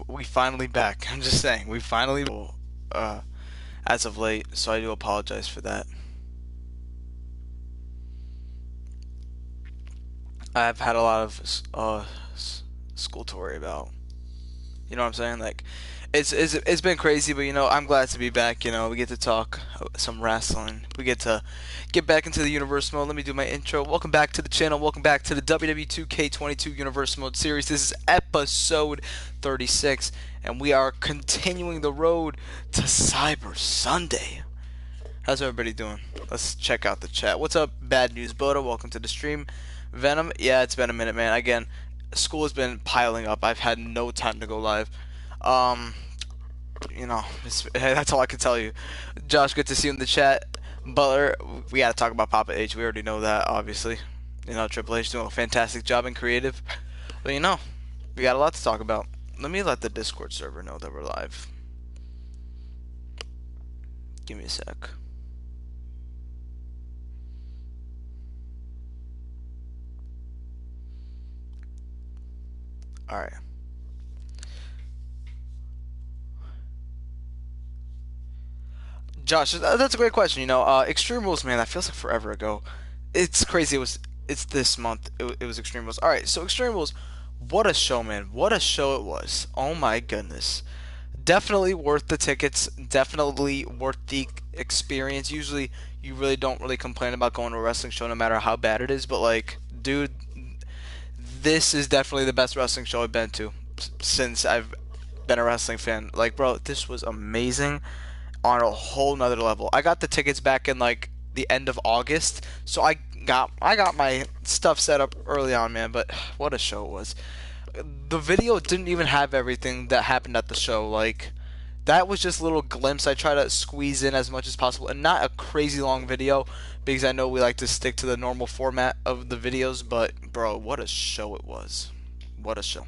we finally back. I'm just saying, we finally uh as of late, so I do apologize for that. I've had a lot of school to worry about. You know what I'm saying? Like, it's been crazy, but I'm glad to be back. We get to talk some wrestling. We get to get back into the universe mode. Let me do my intro. Welcome back to the channel. Welcome back to the WWE 2K22 Universe Mode series. This is episode 36, and we are continuing the road to Cyber Sunday. How's everybody doing? Let's check out the chat. What's up, Bad News Boda? Welcome to the stream. Venom, yeah, it's been a minute, man. Again, school has been piling up. I've had no time to go live. Um, that's all I can tell you. Josh, good to see you in the chat. Butler, we gotta talk about Papa H. We already know that, obviously. Triple H doing a fantastic job in creative. But we got a lot to talk about. Let me let the Discord server know that we're live. Give me a sec. All right. Josh, that's a great question. Extreme Rules, man, that feels like forever ago. It's crazy. It's this month. It was Extreme Rules. All right, so Extreme Rules, what a show, man. What a show it was. Oh my goodness. Definitely worth the tickets. Definitely worth the experience. Usually, you really don't really complain about going to a wrestling show no matter how bad it is. But like, dude, this is definitely the best wrestling show I've been to since I've been a wrestling fan. Like, bro, this was amazing on a whole nother level. I got the tickets back in like the end of August, so I got my stuff set up early on, man. But what a show it was. The video didn't even have everything that happened at the show. Like, that was just a little glimpse. I try to squeeze in as much as possible, and not a crazy long video because I know we like to stick to the normal format of the videos. But bro, what a show it was. What a show.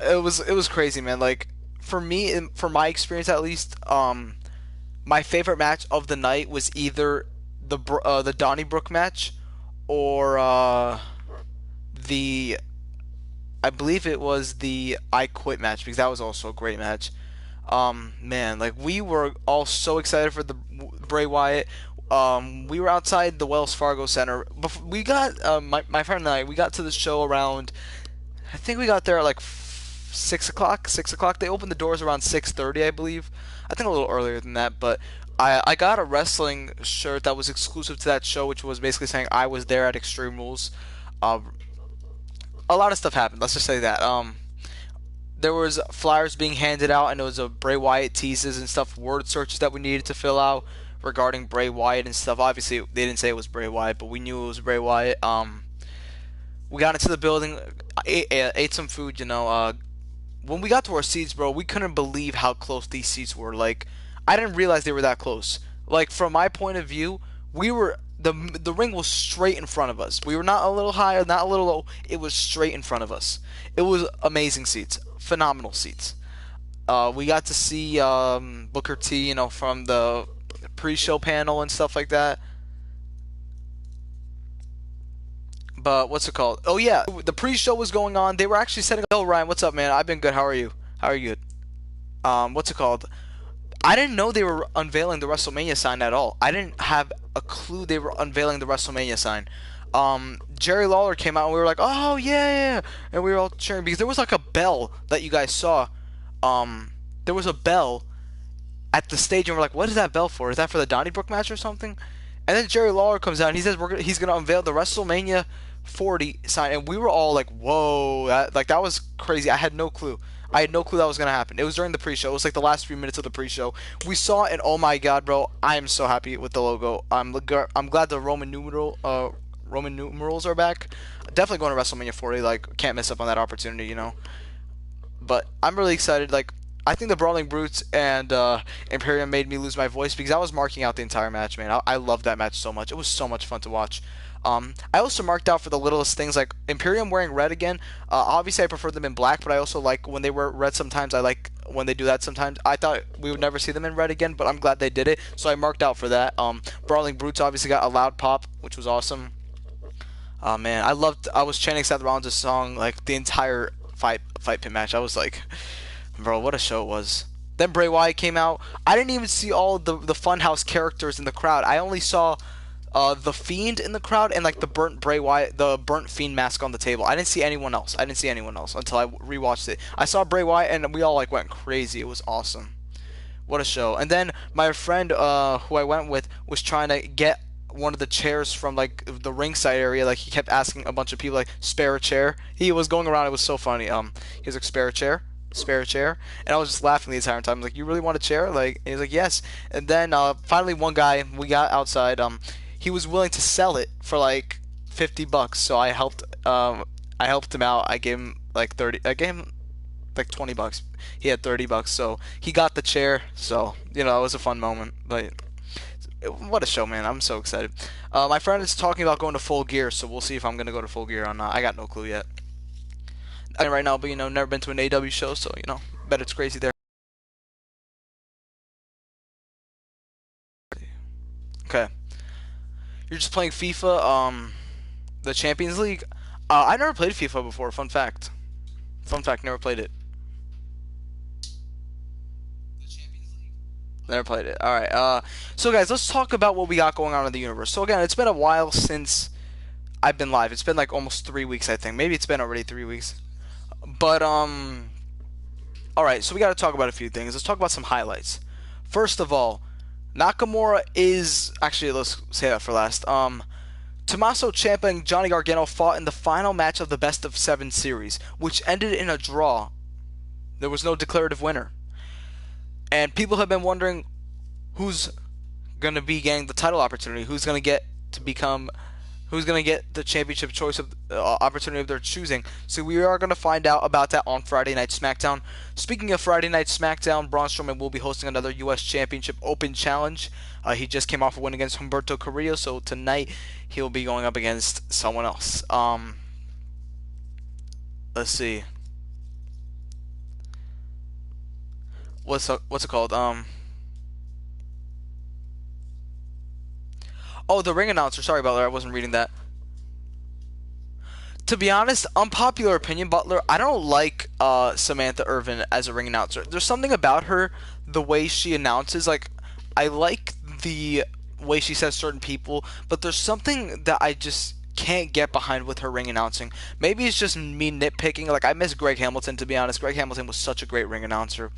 It was crazy, man. Like, for me, for my experience at least, my favorite match of the night was either the Donnybrook match or the I believe it was the I Quit match, because that was also a great match. Man, like, we were all so excited for the Bray Wyatt. We were outside the Wells Fargo Center. Before we got my friend and we got to the show around. I think we got there at like 6 o'clock. 6 o'clock. They opened the doors around 6:30, I believe. I think a little earlier than that, but I got a wrestling shirt that was exclusive to that show, which was basically saying I was there at Extreme Rules. Uh, a lot of stuff happened. Let's just say that. There was flyers being handed out, and it was a Bray Wyatt teases and stuff, word searches that we needed to fill out regarding Bray Wyatt and stuff. Obviously, they didn't say it was Bray Wyatt, but we knew it was Bray Wyatt. We got into the building, ate some food. When we got to our seats, bro, we couldn't believe how close these seats were. Like, I didn't realize they were that close. Like, from my point of view, we were the ring was straight in front of us. We were not a little high, not a little low. It was straight in front of us. It was amazing seats, phenomenal seats. We got to see Booker T, from the pre-show panel and stuff like that. But what's it called? Oh yeah, the pre-show was going on. They were actually setting up. Oh, Ryan, what's up, man? I've been good. How are you? How are you? What's it called? I didn't know they were unveiling the WrestleMania sign at all. I didn't have a clue they were unveiling the WrestleMania sign. Jerry Lawler came out and we were like, "Oh yeah, yeah," and we were all cheering because there was like a bell that you guys saw. There was a bell at the stage, and we're like, "What is that bell for? Is that for the Donnybrook match or something?" And then Jerry Lawler comes out and he says he's gonna unveil the WrestleMania 40 sign, and we were all like, "Whoa!" That was crazy. I had no clue. I had no clue that was gonna happen. It was during the pre-show. It was like the last few minutes of the pre-show. We saw it, and oh my god, bro! I am so happy with the logo. I'm glad the Roman numerals are back. Definitely going to WrestleMania 40. Like, can't miss up on that opportunity. But I'm really excited. Like, I think the Brawling Brutes and Imperium made me lose my voice because I was marking out the entire match, man. I loved that match so much. It was so much fun to watch. I also marked out for the littlest things, like Imperium wearing red again. Obviously, I prefer them in black, but I also like when they wear red sometimes. I like when they do that sometimes. I thought we would never see them in red again, but I'm glad they did it, so I marked out for that. Brawling Brutes obviously got a loud pop, which was awesome. Oh man, I was chanting Seth Rollins' song like the entire fight pit match. I was like, bro, what a show it was. Then Bray Wyatt came out. I didn't even see all the Funhouse characters in the crowd. I only saw the Fiend in the crowd and like the burnt Bray Wyatt, the burnt Fiend mask on the table. I didn't see anyone else. I didn't see anyone else until I rewatched it. I saw Bray Wyatt and we all like went crazy. It was awesome. What a show. And then my friend who I went with was trying to get one of the chairs from like the ringside area. Like he kept asking a bunch of people like spare a chair. He was going around. It was so funny. He was like spare a chair, spare a chair, and I was just laughing the entire time. I was like, you really want a chair? Like, and he's like, yes. And then finally one guy we got outside. He was willing to sell it for like $50. So I helped. I helped him out. I gave him like 30. I gave him like $20. He had $30, so he got the chair. So it was a fun moment. But what a show, man! I'm so excited. My friend is talking about going to Full Gear, so we'll see if I'm gonna go to Full Gear or not. I got no clue yet. I mean, right now, but never been to an AW show, so bet it's crazy there. Okay, you're just playing FIFA, the Champions League. I never played FIFA before. Fun fact. Fun fact. Never played it. Never played it. All right. So guys, let's talk about what we got going on in the universe. So again, it's been a while since I've been live. It's been like almost 3 weeks, I think. Maybe it's been already 3 weeks. But all right. So we got to talk about a few things. Let's talk about some highlights. First of all, Nakamura is actually, let's say that for last. Tommaso Ciampa and Johnny Gargano fought in the final match of the best of 7 series, which ended in a draw. There was no declarative winner. And people have been wondering who's going to be getting the title opportunity, who's going to get the championship choice of opportunity of their choosing. So we are going to find out about that on Friday Night SmackDown. Speaking of Friday Night SmackDown, Braun Strowman will be hosting another U.S. Championship Open Challenge. He just came off a win against Humberto Carrillo, so tonight he'll be going up against someone else. Let's see. What's it called? Oh, the ring announcer. Sorry, Butler. I wasn't reading that. To be honest, unpopular opinion, Butler. I don't like Samantha Irvin as a ring announcer. There's something about her, the way she announces. Like, I like the way she says certain people, but there's something that I just can't get behind with her ring announcing. Maybe it's just me nitpicking. Like, I miss Greg Hamilton, to be honest. Greg Hamilton was such a great ring announcer.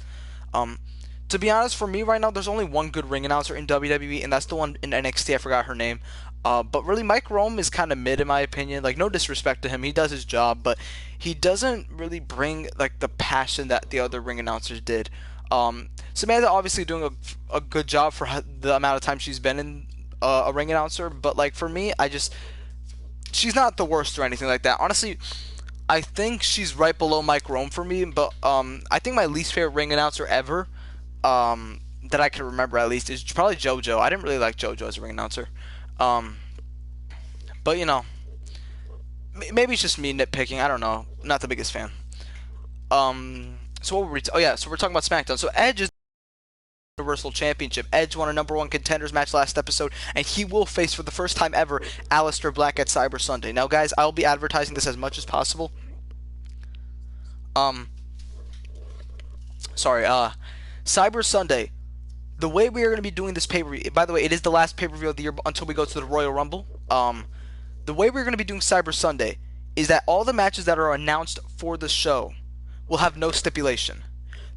To be honest, for me right now, there's only one good ring announcer in WWE, and that's the one in NXT. I forgot her name. But really, Mike Rome is kind of mid in my opinion. Like, no disrespect to him, he does his job, but he doesn't really bring like the passion that the other ring announcers did. Samantha obviously doing a good job for the amount of time she's been in a ring announcer, but like for me, she's not the worst or anything like that. Honestly, I think she's right below Mike Rome for me, but I think my least favorite ring announcer ever, that I can remember at least, is probably JoJo. I didn't really like JoJo as a ring announcer. But maybe it's just me nitpicking. I don't know. Not the biggest fan. So what were we? Oh yeah. So we're talking about SmackDown. So Edge is the Universal Championship. Edge won a #1 contenders match last episode, and he will face for the first time ever Aleister Black at Cyber Sunday. Now, guys, I'll be advertising this as much as possible. Cyber Sunday. The way we are going to be doing this pay-per-view, by the way, it is the last pay-per-view of the year until we go to the Royal Rumble. The way we're going to be doing Cyber Sunday is that all the matches that are announced for the show will have no stipulation.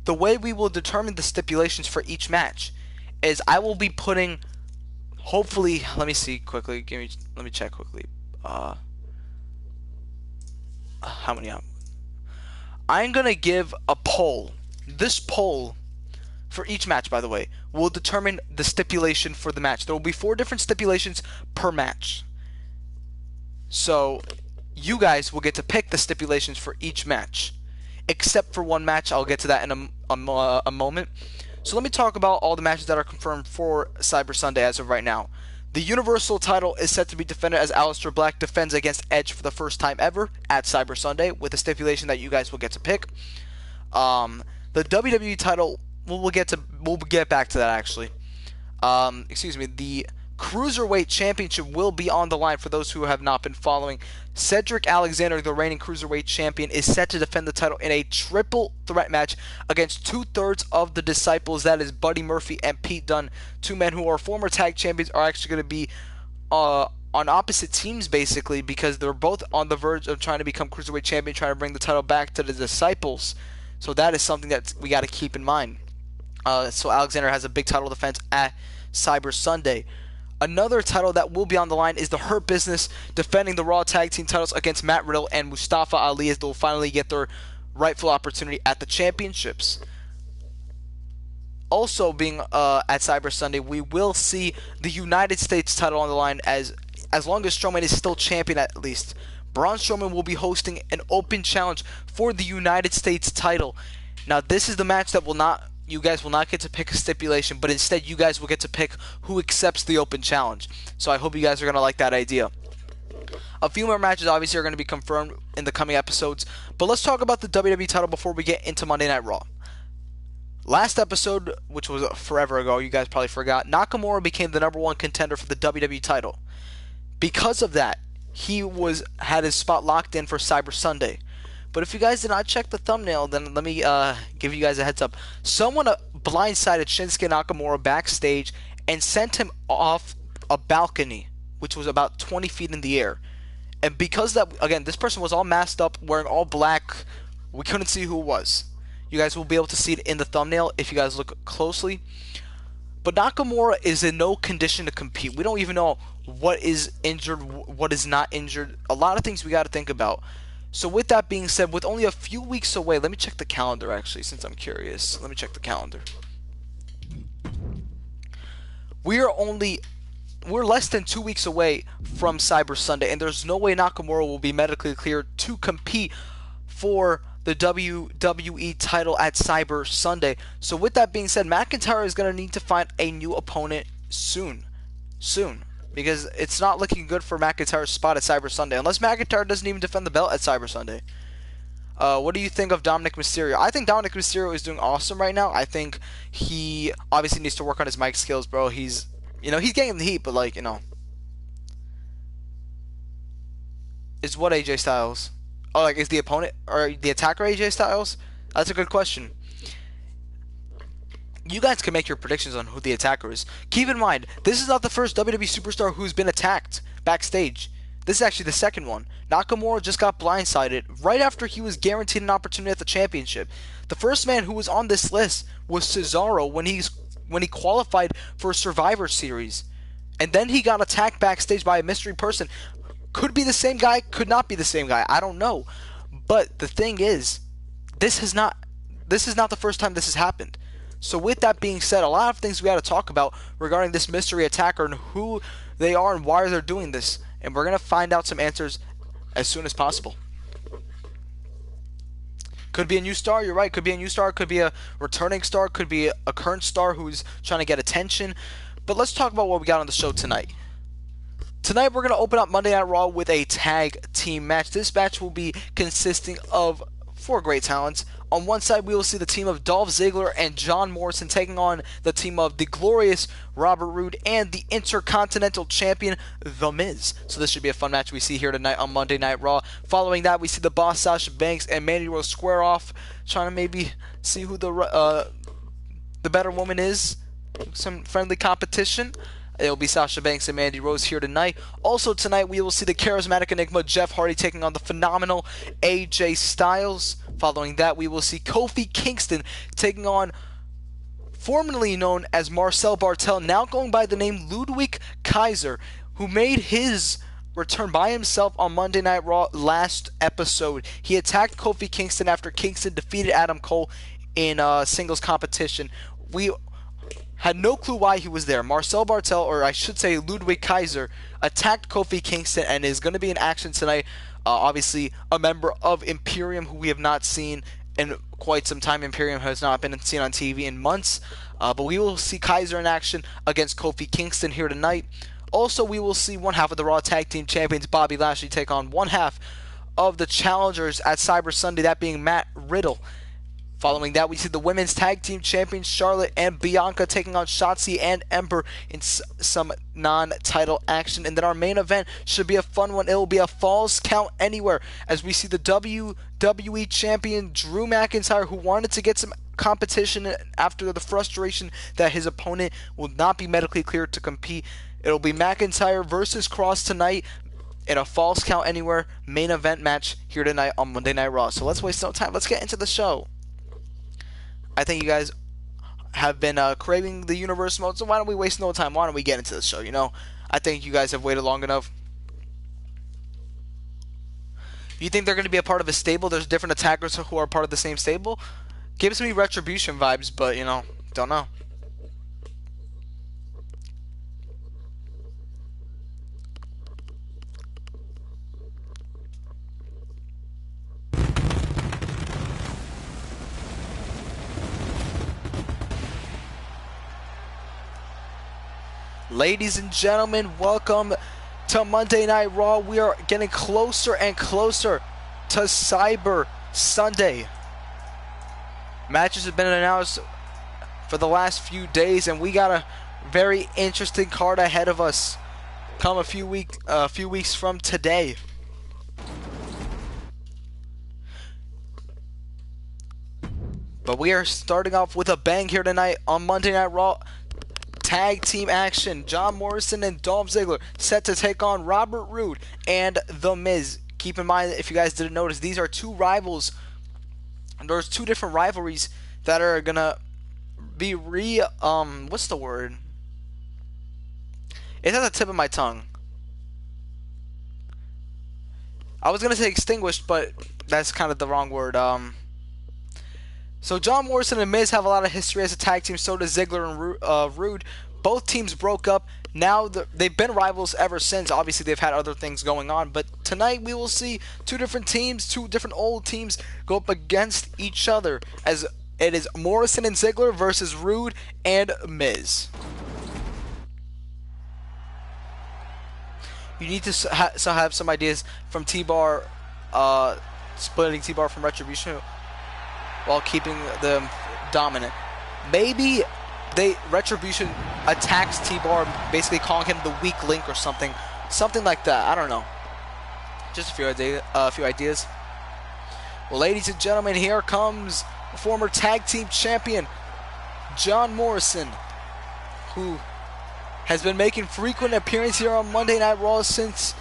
The way we will determine the stipulations for each match is I will be putting, hopefully, let me see quickly, let me check quickly. How many? I'm going to give a poll. This poll, for each match, by the way, will determine the stipulation for the match. There will be 4 different stipulations per match. So, you guys will get to pick the stipulations for each match. Except for one match. I'll get to that in a moment. So let me talk about all the matches that are confirmed for Cyber Sunday as of right now. The Universal title is set to be defended as Aleister Black defends against Edge for the first time ever at Cyber Sunday, with a stipulation that you guys will get to pick. The WWE title, we'll get back to that actually. The Cruiserweight Championship will be on the line for those who have not been following. Cedric Alexander, the reigning Cruiserweight Champion, is set to defend the title in a triple threat match against two-thirds of the Disciples. That is Buddy Murphy and Pete Dunne. Two men who are former tag champions are actually going to be on opposite teams, basically, because they're both on the verge of trying to become Cruiserweight Champion, trying to bring the title back to the Disciples. So that is something that we got to keep in mind. So Alexander has a big title defense at Cyber Sunday. Another title that will be on the line is the Hurt Business defending the Raw Tag Team titles against Matt Riddle and Mustafa Ali, as they'll finally get their rightful opportunity at the championships. Also being at Cyber Sunday, we will see the United States title on the line as long as Strowman is still champion at least. Braun Strowman will be hosting an open challenge for the United States title. Now this is the match that you guys will not get to pick a stipulation, but instead you guys will get to pick who accepts the open challenge. So I hope you guys are going to like that idea. A few more matches obviously are going to be confirmed in the coming episodes, but let's talk about the WWE title before we get into Monday Night Raw. Last episode, which was forever ago, you guys probably forgot, Nakamura became the #1 contender for the WWE title. Because of that, he had his spot locked in for Cyber Sunday. But if you guys did not check the thumbnail, then let me give you guys a heads up. Someone blindsided Shinsuke Nakamura backstage and sent him off a balcony, which was about 20 feet in the air. And because that, again, this person was all masked up, wearing all black, we couldn't see who it was. You guys will be able to see it in the thumbnail if you guys look closely. But Nakamura is in no condition to compete. We don't even know what is injured, what is not injured. A lot of things we got to think about. So with that being said, with only a few weeks away, let me check the calendar actually, since I'm curious. Let me check the calendar. We're less than 2 weeks away from Cyber Sunday, and there's no way Nakamura will be medically cleared to compete for the WWE title at Cyber Sunday. So with that being said, McIntyre is going to need to find a new opponent soon. Because it's not looking good for McIntyre's spot at Cyber Sunday, unless McIntyre doesn't even defend the belt at Cyber Sunday. What do you think of Dominic Mysterio? I think Dominic Mysterio is doing awesome right now. I think he obviously needs to work on his mic skills, bro. He's getting the heat, but is what AJ Styles? Oh, is the opponent or the attacker AJ Styles? That's a good question. You guys can make your predictions on who the attacker is. Keep in mind, this is not the first WWE superstar who's been attacked backstage. This is actually the second one. Nakamura just got blindsided right after he was guaranteed an opportunity at the championship. The first man who was on this list was Cesaro when he qualified for Survivor Series. And then he got attacked backstage by a mystery person. Could be the same guy, could not be the same guy. I don't know. But the thing is, this is not the first time this has happened. So with that being said, a lot of things we got to talk about regarding this mystery attacker and who they are and why they're doing this. And we're going to find out some answers as soon as possible. Could be a new star, you're right. Could be a new star, could be a returning star, could be a current star who's trying to get attention. But let's talk about what we got on the show tonight. Tonight we're going to open up Monday Night Raw with a tag team match. This match will be consisting of 4 great talents. On one side, we will see the team of Dolph Ziggler and John Morrison taking on the team of the glorious Robert Roode and the Intercontinental Champion, The Miz. So this should be a fun match we see here tonight on Monday Night Raw. Following that, we see the Boss Sasha Banks and Mandy Rose square off, trying to maybe see who the better woman is. Some friendly competition. It'll be Sasha Banks and Mandy Rose here tonight. Also tonight, we will see the charismatic enigma Jeff Hardy taking on the phenomenal AJ Styles. Following that, we will see Kofi Kingston taking on formerly known as Marcel Bartel, now going by the name Ludwig Kaiser, who made his return by himself on Monday Night Raw last episode. He attacked Kofi Kingston after Kingston defeated Adam Cole in a singles competition. We had no clue why he was there. Marcel Bartel, or I should say Ludwig Kaiser, attacked Kofi Kingston and is going to be in action tonight. Obviously, a member of Imperium who we have not seen in quite some time. Imperium has not been seen on TV in months. But we will see Kaiser in action against Kofi Kingston here tonight. Also, we will see one half of the Raw Tag Team Champions, Bobby Lashley, take on one half of the challengers at Cyber Sunday, that being Matt Riddle. Following that, we see the women's tag team champions Charlotte and Bianca taking on Shotzi and Ember in some non-title action. And then our main event should be a fun one. It will be a Falls Count Anywhere, as we see the WWE champion Drew McIntyre, who wanted to get some competition after the frustration that his opponent will not be medically cleared to compete. It'll be McIntyre versus Cross tonight in a Falls Count Anywhere main event match here tonight on Monday Night Raw. So let's waste no time. Let's get into the show. I think you guys have been craving the universe mode, so why don't we waste no time? Why don't we get into the show? You know, I think you guys have waited long enough. You think they're going to be a part of a stable? There's different attackers who are part of the same stable? Gives me Retribution vibes, but, you know, don't know. Ladies and gentlemen, welcome to Monday Night Raw. We are getting closer and closer to Cyber Sunday. Matches have been announced for the last few days, and we got a very interesting card ahead of us come a few weeks from today. But we are starting off with a bang here tonight on Monday Night Raw. Tag team action. John Morrison and Dolph Ziggler set to take on Robert Roode and The Miz. Keep in mind, if you guys didn't notice, these are two rivals. There's two different rivalries that are gonna be what's the word? It's at the tip of my tongue. I was gonna say extinguished, but that's kind of the wrong word. So John Morrison and Miz have a lot of history as a tag team. So does Ziggler and Roode. Both teams broke up. Now they've been rivals ever since. Obviously, they've had other things going on. But tonight we will see two different teams, two different old teams go up against each other. As it is Morrison and Ziggler versus Roode and Miz. You need to have some ideas from T-Bar, splitting T-Bar from Retribution, while keeping them dominant. Maybe Retribution attacks T-Bar, basically calling him the weak link or something like that. I don't know. Just a few ideas. Well, ladies and gentlemen, here comes former tag team champion John Morrison, who has been making frequent appearances here on Monday Night Raw since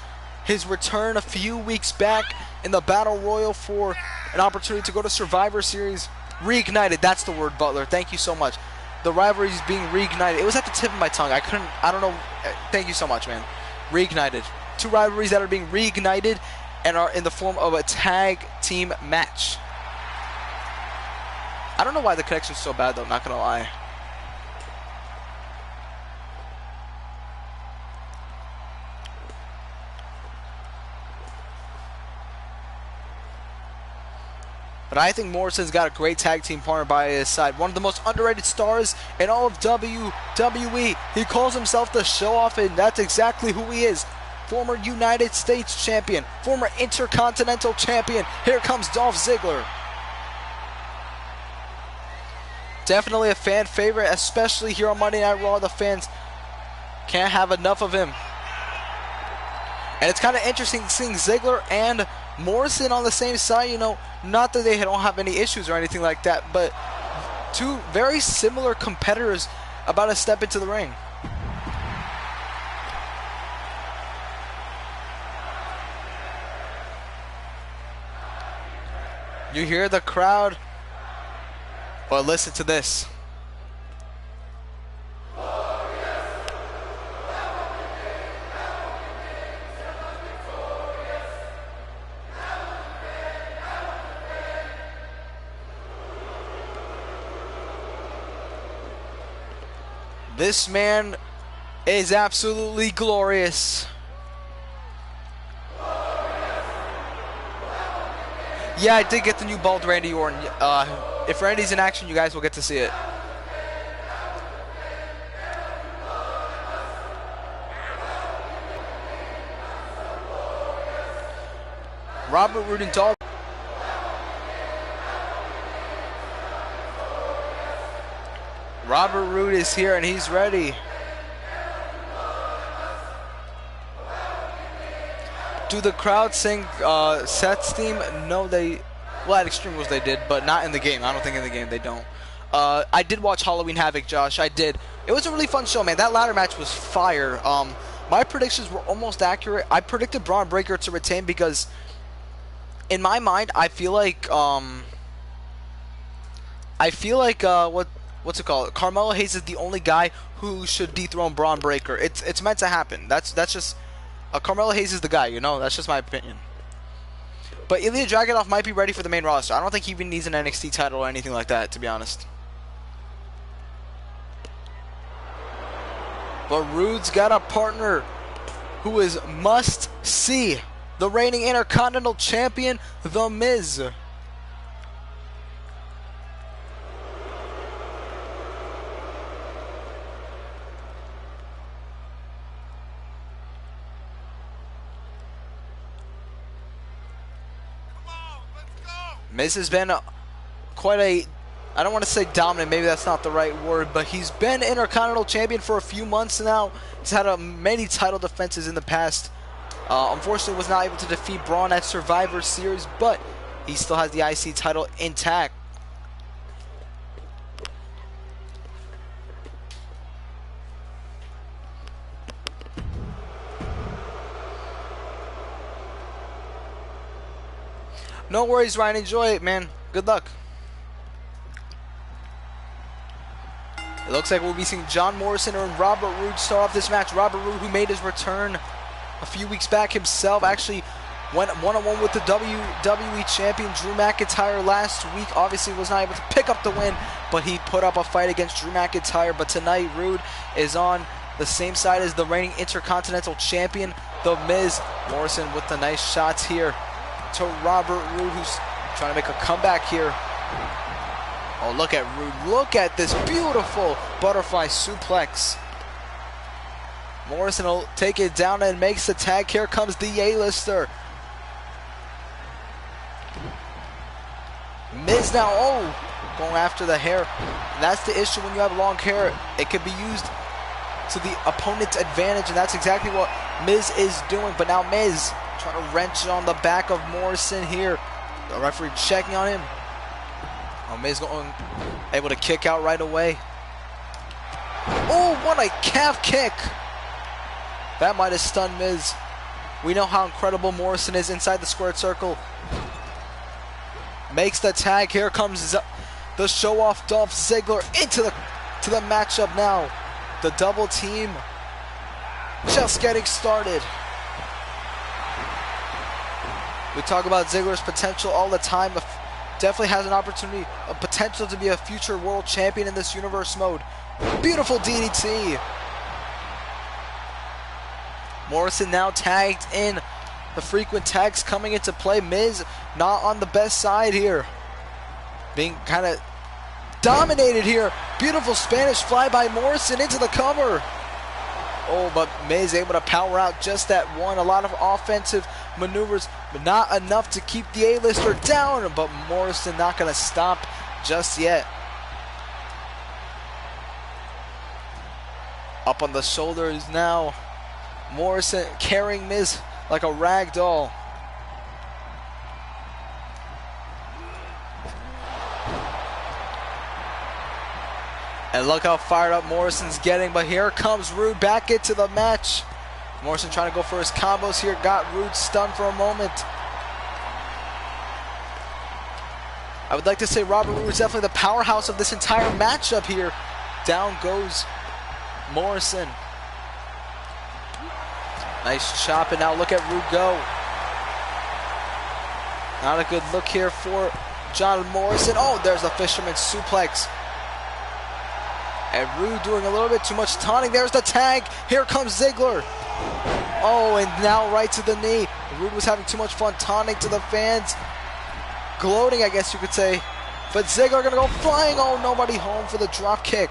his return a few weeks back in the Battle Royal for an opportunity to go to Survivor Series. Reignited, that's the word, Butler. Thank you so much. The rivalry is being reignited. It was at the tip of my tongue. I don't know. Thank you so much, man. Reignited. Two rivalries that are being reignited and are in the form of a tag team match. I don't know why the connection's so bad, though, not gonna lie. But I think Morrison's got a great tag team partner by his side. One of the most underrated stars in all of WWE. He calls himself the show-off, and that's exactly who he is. Former United States champion, former Intercontinental champion. Here comes Dolph Ziggler. Definitely a fan favorite, especially here on Monday Night Raw. The fans can't have enough of him. And it's kind of interesting seeing Ziggler and Morrison on the same side. You know, not that they don't have any issues or anything like that, but two very similar competitors about to step into the ring. You hear the crowd, but listen to this. This man is absolutely glorious. Yeah, I did get the new bald Randy Orton. If Randy's in action, you guys will get to see it. Robert Roode and Dolph. Robert Roode is here and he's ready. Do the crowd sing Seth's theme? No, well, at Extreme Rules they did, but not in the game. I don't think in the game they don't. I did watch Halloween Havoc, Josh. I did. It was a really fun show, man. That ladder match was fire. My predictions were almost accurate. I predicted Braun Breaker to retain because, in my mind, I feel like what's it called? Carmelo Hayes is the only guy who should dethrone Braun Breaker. It's meant to happen. That's just Carmelo Hayes is the guy. You know, that's just my opinion. But Ilya Dragunov might be ready for the main roster. I don't think he even needs an NXT title or anything like that, to be honest. But Rude's got a partner who is must-see. The reigning Intercontinental Champion, The Miz. Miz has been quite a, I don't want to say dominant, maybe that's not the right word, but he's been Intercontinental Champion for a few months now. He's had many title defenses in the past. Unfortunately, was not able to defeat Braun at Survivor Series, but he still has the IC title intact. No worries, Ryan. Enjoy it, man. Good luck. It looks like we'll be seeing John Morrison and Robert Roode start off this match. Robert Roode, who made his return a few weeks back himself, actually went one-on-one with the WWE Champion Drew McIntyre last week. Obviously was not able to pick up the win, but he put up a fight against Drew McIntyre. But tonight, Roode is on the same side as the reigning Intercontinental Champion, The Miz. Morrison with the nice shots here to Robert Roode, who's trying to make a comeback here. Oh, look at Roode. Look at this beautiful butterfly suplex. Morrison will take it down and makes the tag. Here comes the A-lister. Miz now, oh, going after the hair. And that's the issue when you have long hair. It can be used to the opponent's advantage, and that's exactly what Miz is doing. But now Miz trying to wrench it on the back of Morrison here. The referee checking on him. Oh, Miz able to kick out right away. Oh, what a calf kick. That might have stunned Miz. We know how incredible Morrison is inside the squared circle. Makes the tag. Here comes the show-off Dolph Ziggler into the matchup now. The double team just getting started. We talk about Ziggler's potential all the time. Definitely has an opportunity, a potential to be a future world champion in this universe mode. Beautiful DDT. Morrison now tagged in. The frequent tags coming into play. Miz not on the best side here. Being kind of dominated here. Beautiful Spanish fly by Morrison into the cover. Oh, but Miz able to power out just that one. A lot of offensive maneuvers, but not enough to keep the A-lister down. But Morrison not going to stop just yet. Up on the shoulders now. Morrison carrying Miz like a rag doll. And look how fired up Morrison's getting. But here comes Roode back into the match. Morrison trying to go for his combos here. Got Roode stunned for a moment. I would like to say Robert Roode is definitely the powerhouse of this entire matchup here. Down goes Morrison. Nice chop, and now look at Roode go. Not a good look here for John Morrison. Oh, there's a fisherman suplex. And Roode doing a little bit too much taunting. There's the tag. Here comes Ziggler. Oh, and now right to the knee. Roode was having too much fun taunting to the fans. Gloating, I guess you could say. But Ziggler gonna go flying. Oh, nobody home for the drop kick.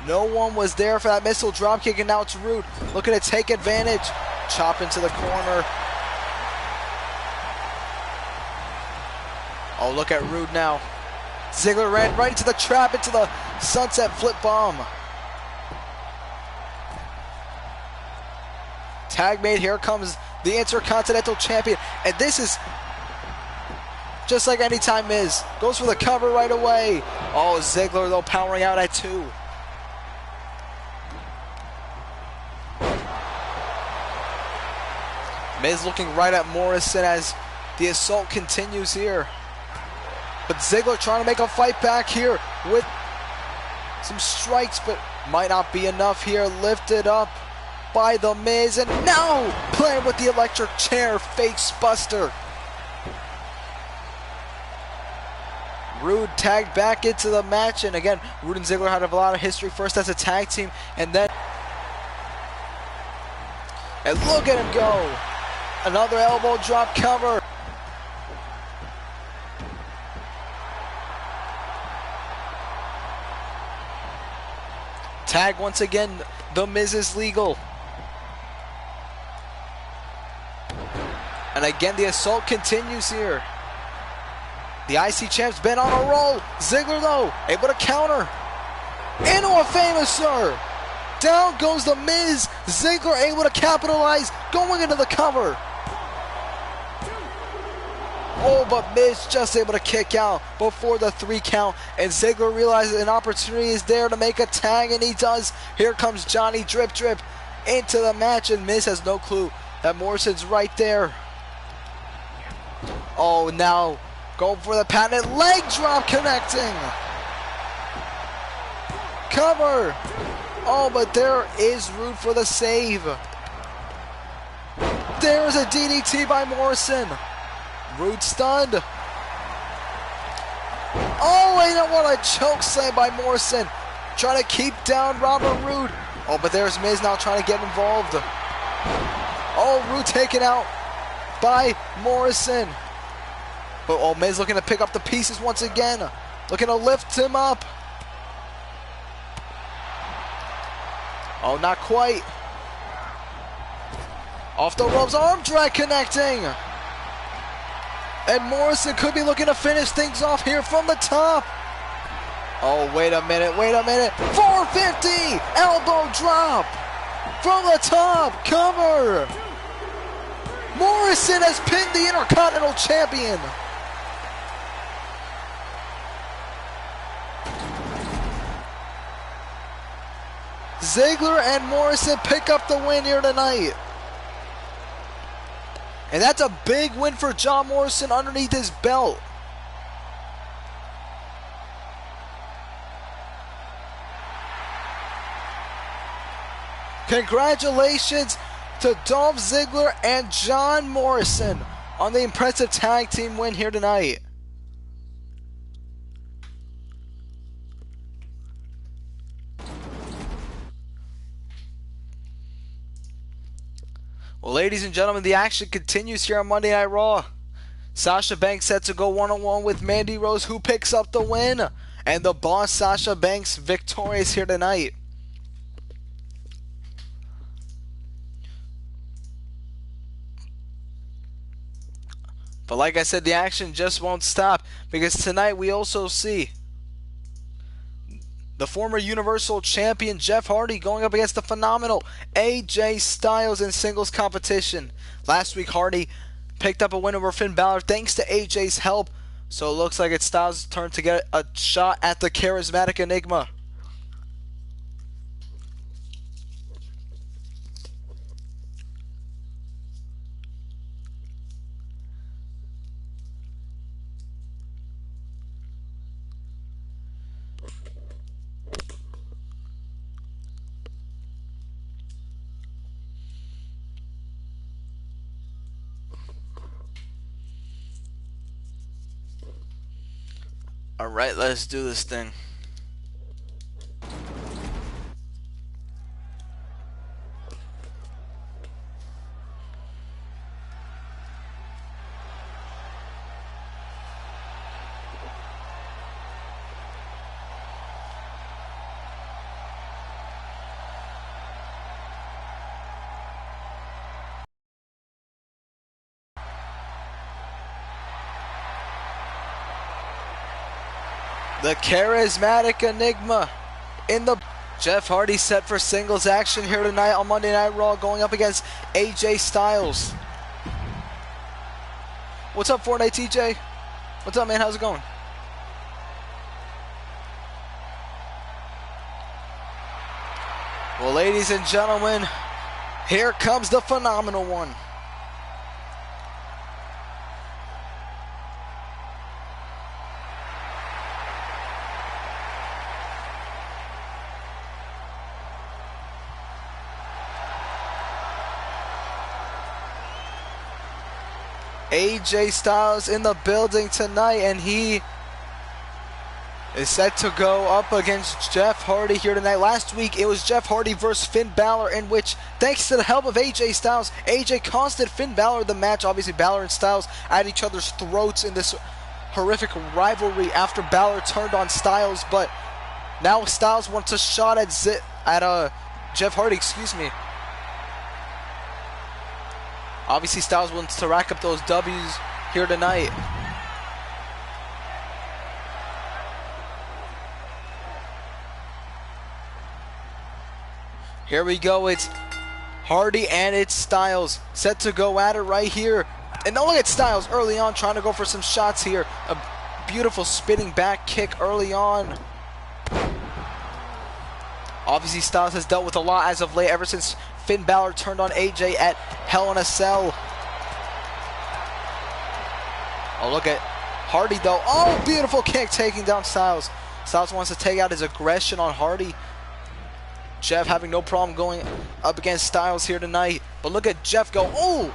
No one was there for that missile drop kick, and now it's Roode looking to take advantage. Chop into the corner. Oh, look at Roode now. Ziggler ran right into the trap, into the sunset flip bomb. Tag made. Here comes the Intercontinental Champion. And this is just like anytime Miz. Goes for the cover right away. Oh, Ziggler, though, powering out at 2. Miz looking right at Morrison as the assault continues here. But Ziggler trying to make a fight back here with some strikes, but might not be enough here. Lifted up by the Miz, and now playing with the electric chair, face buster. Rude tagged back into the match, and again, Rude and Ziggler had a lot of history, first as a tag team, and then... And look at him go! Another elbow drop cover. Tag once again, the Miz is legal. And again, the assault continues here. The IC champ's been on a roll. Ziggler, though, able to counter. Into a famouser. Down goes the Miz. Ziggler able to capitalize, going into the cover. Oh, but Miz just able to kick out before the 3 count. And Ziggler realizes an opportunity is there to make a tag, and he does. Here comes Johnny Drip Drip into the match, and Miz has no clue that Morrison's right there. Oh, now going for the patented leg drop, connecting. Cover. Oh, but there is Rude for the save. There's a DDT by Morrison. Rude stunned. Oh, and what a choke slam by Morrison. Trying to keep down Robert Roode. Oh, but there's Miz now trying to get involved. Oh, Roode taken out by Morrison. But oh, Miz looking to pick up the pieces once again. Looking to lift him up. Oh, not quite. Off the ropes, arm drag connecting. And Morrison could be looking to finish things off here from the top. Oh, wait a minute. 450, elbow drop from the top, cover. Morrison has pinned the Intercontinental Champion. Ziggler and Morrison pick up the win here tonight. And that's a big win for John Morrison underneath his belt. Congratulations to Dolph Ziggler and John Morrison on the impressive tag team win here tonight. Well, ladies and gentlemen, the action continues here on Monday Night Raw. Sasha Banks set to go one-on-one with Mandy Rose, who picks up the win. And the boss, Sasha Banks, victorious here tonight. But like I said, the action just won't stop, because tonight we also see the former Universal Champion Jeff Hardy going up against the phenomenal AJ Styles in singles competition. Last week, Hardy picked up a win over Finn Balor thanks to AJ's help. So it looks like it's Styles' turn to get a shot at the charismatic Enigma. Alright, let's do this thing. The charismatic enigma in the Jeff Hardy set for singles action here tonight on Monday Night Raw, going up against AJ Styles. What's up, Fortnite TJ? What's up, man? How's it going? Well, ladies and gentlemen, here comes the phenomenal one. AJ Styles in the building tonight, and he is set to go up against Jeff Hardy here tonight. Last week, it was Jeff Hardy versus Finn Balor, in which, thanks to the help of AJ Styles, AJ costed Finn Balor the match. Obviously, Balor and Styles at each other's throats in this horrific rivalry after Balor turned on Styles, but now Styles wants a shot at Jeff Hardy, excuse me. Obviously, Styles wants to rack up those W's here tonight. Here we go. It's Hardy and it's Styles set to go at it right here. And now look at Styles early on trying to go for some shots here. A beautiful spinning back kick early on. Obviously, Styles has dealt with a lot as of late, ever since Finn Balor turned on AJ at Hell in a Cell. Oh, look at Hardy, though. Oh, beautiful kick taking down Styles. Styles wants to take out his aggression on Hardy. Jeff having no problem going up against Styles here tonight. But look at Jeff go. Oh,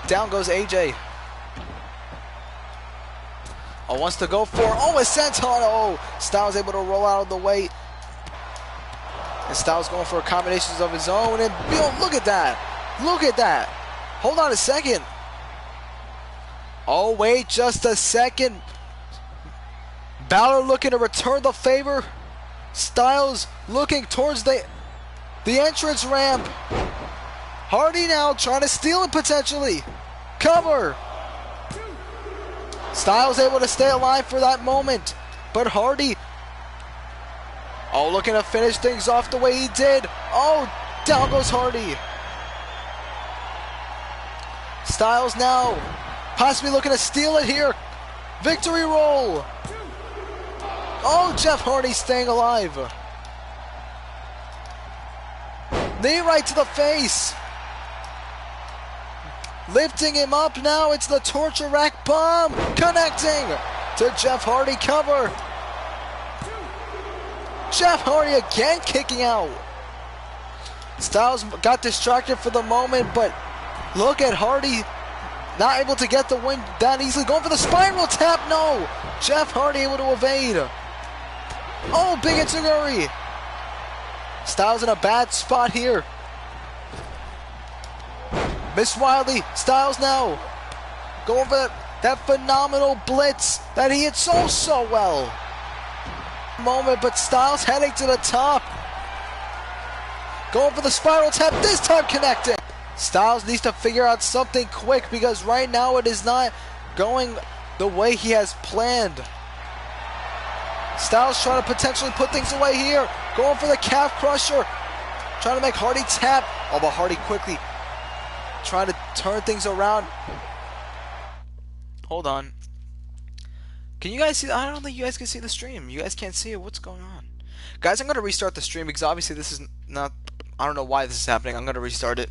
down goes AJ. Oh, wants to go for. Oh, a senton. Oh, Styles able to roll out of the way. And Styles going for combinations of his own. And look at that. Look at that. Hold on a second. Oh, wait just a second. Balor looking to return the favor. Styles looking towards the entrance ramp. Hardy now trying to steal it potentially. Cover. Styles able to stay alive for that moment. But Hardy, oh, looking to finish things off the way he did. Oh, down goes Hardy. Styles now possibly looking to steal it here. Victory roll. Oh, Jeff Hardy staying alive. Knee right to the face. Lifting him up now. It's the torture rack bomb. Connecting to Jeff Hardy. Cover. Jeff Hardy again kicking out. Styles got distracted for the moment, but look at Hardy not able to get the win that easily. Going for the spiral tap. No. Jeff Hardy able to evade. Oh, big Itsuguri. Styles in a bad spot here. Miss Wiley. Styles now going for that phenomenal blitz that he hit so well. Moment, but Styles heading to the top. Going for the spiral tap, this time connecting. Styles needs to figure out something quick, because right now it is not going the way he has planned. Styles trying to potentially put things away here. Going for the calf crusher. Trying to make Hardy tap. Oh, but Hardy quickly trying to turn things around. Hold on. Can you guys see? I don't think you guys can see the stream. You guys can't see it. What's going on? Guys, I'm going to restart the stream because obviously this is not... I don't know why this is happening. I'm going to restart it.